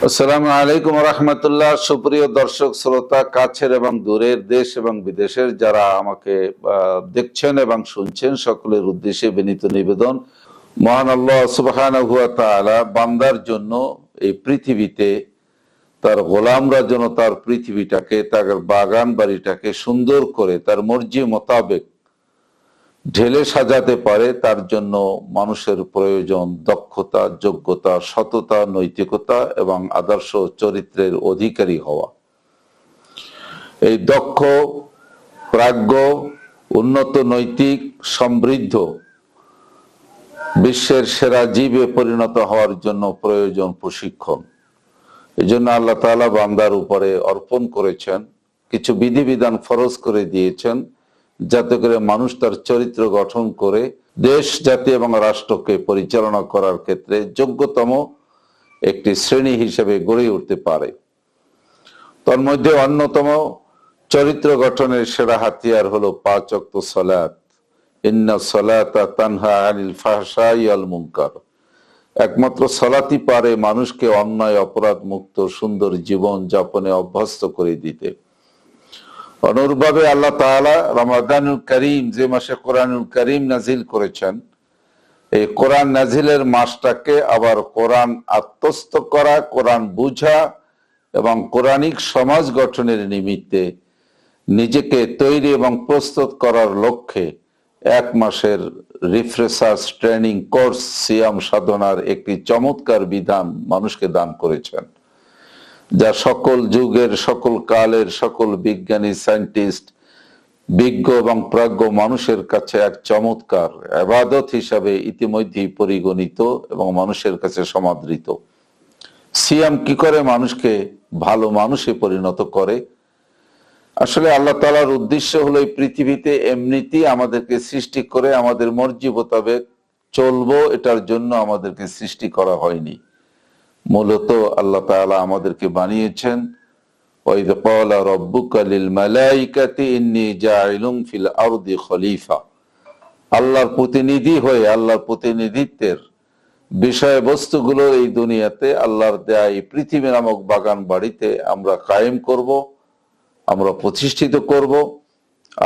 আসসালামু আলাইকুম রহমতুল্লাহ। সুপ্রিয় দর্শক শ্রোতা, কাছের এবং দূরের, দেশ এবং বিদেশের যারা আমাকে দেখছেন এবং শুনছেন, সকলের উদ্দেশ্যে বিনীত নিবেদন, মহান আল্লাহ সুবহানাহু ওয়া তাআলা বান্দার জন্য এই পৃথিবীতে, তার গোলামরা যেন তার পৃথিবীটাকে, তার বাগান বাড়িটাকে সুন্দর করে তার মর্জি মোতাবেক ঢেলে সাজাতে পারে, তার জন্য মানুষের প্রয়োজন দক্ষতা, যোগ্যতা, সততা, নৈতিকতা এবং আদর্শ চরিত্রের অধিকারী হওয়া। এই দক্ষ, প্রাজ্ঞ, উন্নত, নৈতিক, সমৃদ্ধ, বিশ্বের সেরা জীবে পরিণত হওয়ার জন্য প্রয়োজন প্রশিক্ষণ। এই জন্য আল্লাহ তাআলা বান্দার উপরে অর্পণ করেছেন, কিছু বিধিবিধান ফরজ করে দিয়েছেন, যাতে করে মানুষ তার চরিত্র গঠন করে দেশ, জাতি এবং রাষ্ট্রকে পরিচালনা করার ক্ষেত্রে যোগ্যতম একটি শ্রেণী হিসেবে গড়ে উঠতে পারে। তার মধ্যে অন্যতম চরিত্র গঠনের সেরা হাতিয়ার হলো 5 ওয়াক্ত সালাত। ইন্না সালাতা তানহা আনিল ফাহশাই ওয়াল মুনকার। একমাত্র সালাতই পারে মানুষকে অন্যায়, অপরাধ মুক্ত সুন্দর জীবন যাপনে অভ্যস্ত করে দিতে। অনুরূপভাবে আল্লাহ তাআলা রমাদানুল করিম, যে মাসে কোরআনুল করিম নাজিল করেছেন, এই কোরআন নাজিলের মাসটাকে আবার কোরআন আত্মস্থ করা, কোরআন বুঝা এবং কোরআনিক সমাজ গঠনের নিমিত্তে নিজেকে তৈরি এবং প্রস্তুত করার লক্ষ্যে 1 মাসের রিফ্রেশার্স ট্রেনিং কোর্স, সিয়াম সাধনার একটি চমৎকার বিধান মানুষকে দান করেছেন, যা সকল যুগের, সকল কালের, সকল বিজ্ঞানী, সায়েন্টিস্ট, বিজ্ঞ এবং প্রাজ্ঞ মানুষের কাছে এক চমৎকার ইবাদত হিসাবে ইতিমধ্যেই পরিগণিত এবং মানুষের কাছে সমাদৃত। সিয়াম কি করে মানুষকে ভালো মানুষে পরিণত করে? আসলে আল্লাহ তাআলার উদ্দেশ্য হলো এই পৃথিবীতে এমনিতেই আমাদেরকে সৃষ্টি করে আমাদের মর্জি মোতাবেক চলবো, এটার জন্য আমাদেরকে সৃষ্টি করা হয়নি। মূলত আল্লাহ তাআলা আমাদেরকে বানিয়েছেন, ওয়াইদ ক্বালা রাব্বুকা লিল মালাইকাতি ইন্নী জাইলুন ফিল আরদি খলিফা। আল্লাহর প্রতিনিধি হয়ে, আল্লাহর প্রতিনিধিত্বের বিষয়বস্তুগুলো এই দুনিয়াতে আল্লাহর দেয়া এই পৃথিবী নামক বাগান বাড়িতে আমরা কায়েম করব, আমরা প্রতিষ্ঠিত করব।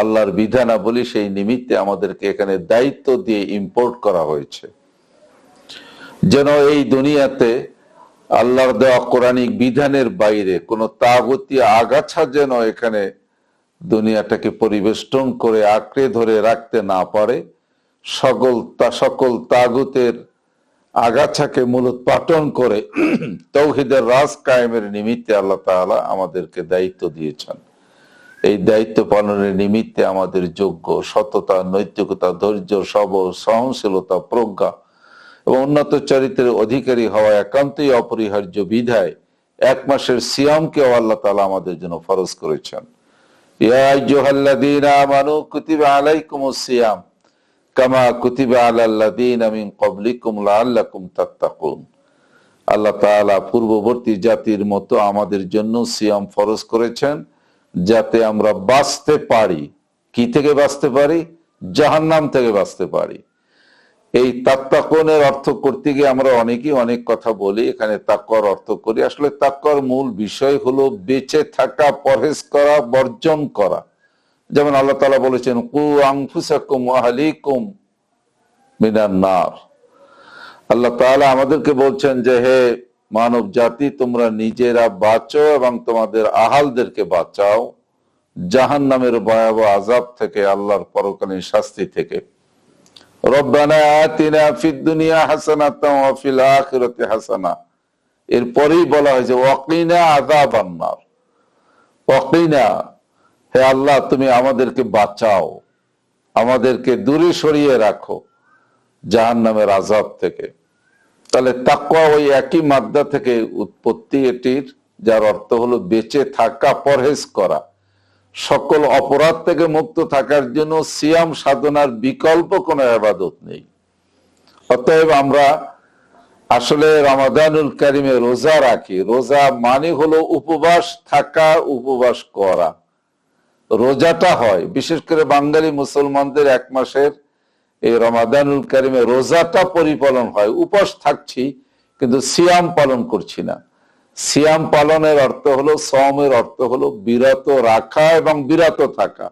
আল্লাহর বিধানাবলী সেই নিমিত্তে আমাদেরকে এখানে দায়িত্ব দিয়ে ইম্পোর্ট করা হয়েছে, যেন এই দুনিয়াতে আল্লাহর দেওয়া কোরআনিক বিধানের বাইরে কোনো তাগুতি আগাছা যেন এখানে দুনিয়াটাকে পরিবেষ্টন করে আঁকড়ে ধরে রাখতে না পারে। সকল তাগুতের আগাছাকে মূলোৎপাটন করে তাওহীদের রাজ কায়েমের নিমিত্তে আল্লাহ তাআলা আমাদেরকে দায়িত্ব দিয়েছেন। এই দায়িত্ব পালনের নিমিত্তে আমাদের যোগ্য, সততা, নৈতিকতা, ধৈর্য, সবর, সহনশীলতা, প্রজ্ঞা এবং উন্নত চরিত্রের অধিকারী হওয়া একান্তই অপরিহার্য বিধায় 1 মাসের সিয়ামকে আল্লাহ তাআলা আমাদের জন্য ফরজ করেছেন। ইয়া আইয়ুহাল্লাযীনা আমানু কুতিবা আলাইকুমুস সিয়াম কামা কুতিবা আলাল্লাযীনা মিন ক্বাবলিকুম লাআল্লাকুম তাত্তাকুন। আল্লাহ তাআলা পূর্ববর্তী জাতির মতো আমাদের জন্য সিয়াম ফরজ করেছেন, যাতে আমরা বাঁচতে পারি। কি থেকে বাঁচতে পারি? জাহান্নাম থেকে বাঁচতে পারি। এই তাত্তাকুনের অর্থ করতে গিয়ে আমরা অনেকেই অনেক কথা বলি, এখানে তাকওয়ার অর্থ করি। আসলে তাকওয়ার মূল বিষয় হলো বেঁচে থাকা, পরহেজ করা, বর্জন করা। যেমন আল্লাহ তাআলা বলেছেন, কু আনফুসাকুম ওয়া আহলিকুম মিনান নার। আল্লাহ তাআলা আমাদেরকে বলছেন যে, হে মানব জাতি, তোমরা নিজেরা বাঁচো এবং তোমাদের আহালদেরকে বাঁচাও জাহান্নামের ভয়াবহ আযাব থেকে, আল্লাহর পরকালীন শাস্তি থেকে। রব্বানা আতিনা ফিদ দুনিয়া হাসানাতাও ওয়া ফিল আখিরাতি হাসানা। এরপরেই বলা হয়েছে ওয়াকিনা আযাবান নার। ওয়াকিনা, হে আল্লাহ, তুমি আমাদেরকে বাঁচাও, আমাদেরকে দূরে সরিয়ে রাখো জাহান্নামের আযাব থেকে। তাহলে তাকওয়া ওই একই মাদ্দা থেকে উৎপত্তি এটির, যার অর্থ হলো বেঁচে থাকা, পরহেজ করা, সকল অপরাধ থেকে মুক্ত থাকার জন্য সিয়াম সাধনার বিকল্প কোনো ইবাদত নেই। অতএব আমরা আসলে রমাদানুল কারিমে রোজা রাখি। রোজা মানে হলো উপবাস থাকা, উপবাস করা। রোজাটা হয় বিশেষ করে বাঙালি মুসলমানদের 1 মাসের এই রমাদানুল কারিমে রোজাটা পরিপালন হয়। উপবাস থাকছি কিন্তু সিয়াম পালন করছি না। সিয়াম পালনের অর্থ হলো, সওমের অর্থ হলো বিরত রাখা এবং বিরত থাকা।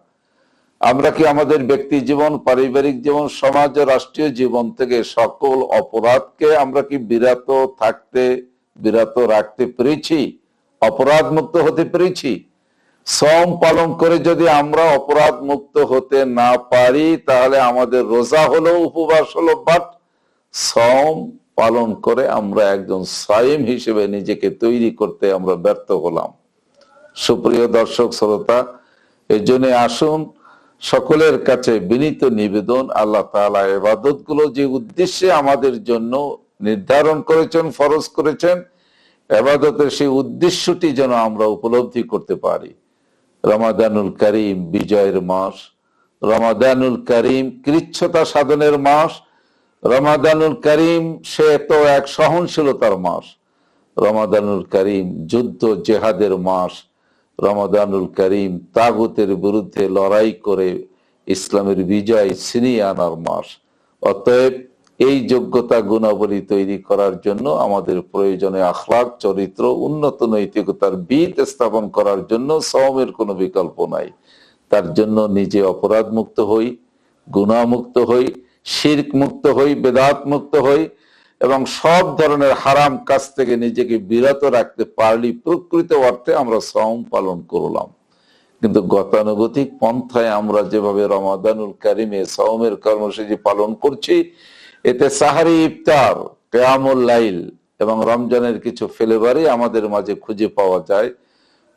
আমরা কি আমাদের ব্যক্তি জীবন, পারিবারিক জীবন, সমাজ ও রাষ্ট্রীয় জীবন থেকে সকল অপরাধকে আমরা কি বিরত রাখতে পেরেছি? অপরাধ মুক্ত হতে পেরেছি? সওম পালন করে যদি আমরা অপরাধ মুক্ত হতে না পারি, তাহলে আমাদের রোজা হলো, উপবাস হলো, বাট সওম পালন করে আমরা একজন সায়েম হিসেবে নিজেকে তৈরি করতে আমরা ব্যর্থ হলাম। সুপ্রিয় দর্শক শ্রোতা, এই জন্য আসুন সকলের কাছে বিনীত নিবেদন, আল্লাহ তাআলা ইবাদত গুলো যে উদ্দেশ্যে আমাদের জন্য নির্ধারণ করেছেন, ফরজ করেছেন, ইবাদতের সেই উদ্দেশ্যটি যেন আমরা উপলব্ধি করতে পারি। রমাদানুল কারীম বিজয়ের মাস, রমাদানুল কারীম কৃচ্ছতা সাধনের মাস, রমাদানুল কারীম সে তো এক সহনশীলতার মাস, রমাদানুল কারীম যুদ্ধ জেহাদের মাস, রমাদানুল কারীম তাগুতের বিরুদ্ধে লড়াই করে ইসলামের বিজয় ছিনিয়ে আনার মাস। অতএব এই যোগ্যতা গুণাবলী তৈরি করার জন্য আমাদের প্রয়োজনে আখলাক, চরিত্র, উন্নত নৈতিকতার বীজ স্থাপন করার জন্য সওমের কোনো বিকল্প নাই। তার জন্য নিজে অপরাধ মুক্ত হই, গুনাহ মুক্ত হই, শিরক মুক্ত হই, বেদাত মুক্ত হই এবং সব ধরনের হারাম কাজ থেকে নিজেকে বিরত রাখতে পারলি প্রকৃত অর্থে আমরা সওম পালন করলাম। কিন্তু গতানুগতিক পন্থায় আমরা যেভাবে রমাদানুল কারীমে সওমের কর্মসূচি পালন করছি, এতে সাহারি, ইফতার, কিয়ামুল লাইল এবং রমজানের কিছু ফ্লেভারই আমাদের মাঝে খুঁজে পাওয়া যায়।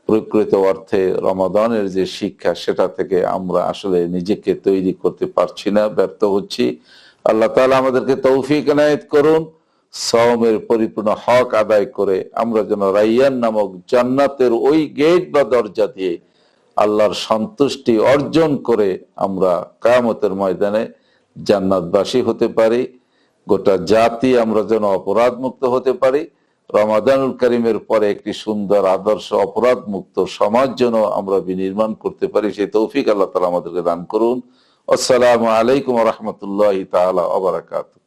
প্রকৃত অর্থে রমাদানের যে শিক্ষা, সেটা থেকে আমরা আসলে নিজেকে তৈরি করতে পারছি না, ব্যর্থ হচ্ছি। আল্লাহ তাআলা আমাদেরকে তৌফিক এনায়েত করুন, সওমের পরিপূর্ণ হক আদায় করে আমরা যেন রাইয়ান নামক জান্নাতের ওই গেট বা দরজা দিয়ে আল্লাহর সন্তুষ্টি অর্জন করে আমরা কিয়ামতের ময়দানে জান্নাতবাসী হতে পারি। গোটা জাতি আমরা যেন অপরাধ মুক্ত হতে পারি। রমাদানুল কারীমের পরে একটি সুন্দর আদর্শ অপরাধ মুক্ত সমাজ যেন আমরা বিনির্মাণ করতে পারি, সেই তৌফিক আল্লাহ তাআলা আমাদেরকে দান করুন। আসসালামু আলাইকুম ওয়া রাহমাতুল্লাহি তাআলা ওয়া বারাকাতুহু।